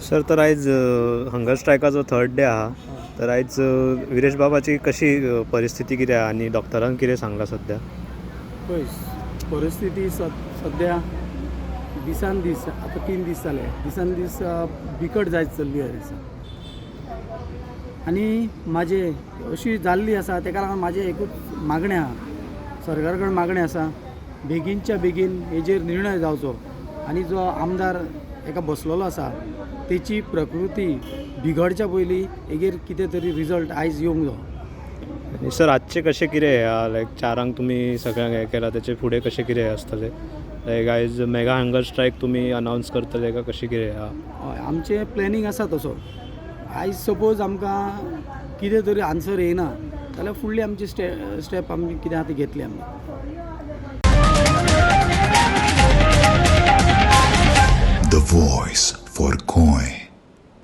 Sir तर आयज hunger स्ट्रायकाचो third day आहा. तर आयज विरेश बाबाची कशी परिस्थिती कितें आहा आनी डॉक्टरान कितें सांगलां सध्या? पळय परिस्थिती सद्या दिसान दीस आतां 3 दीस जाले, दिसान दीस बिकट जायत चल्ली आसा. आनी म्हाजे अशी जाल्ली आसा तेका लागून म्हाजें एकूच मागणें आहा, सरकारा कडेन मागणें आसा, बेगीनच्या बेगीन हेजेर निर्णय जावचो आनी जो आमदार एका बसलेलो आसा तेची प्रकृती बिगडच्या पयलीं हेजेर कितें तरी रिजल्ट आयज येवंक जाय. आनी सर आजचें कशें कितें हें आहा, लायक 4 तुमी सगळ्यांक हें केलां तेचे फुडें कशें कितें आसतलें? लायक आयज मेगा हंगर स्ट्रायक तुमी अनावन्स करतले काय कशें कितें आहा? हय, आमचें प्लॅनिंग आसा तसो. आयज सपोज आमकां कितें तरी आन्सर येयना जाल्यार फुडली आमची स्टेप आमी कितें आहा ती घेतली आमी. The Voice.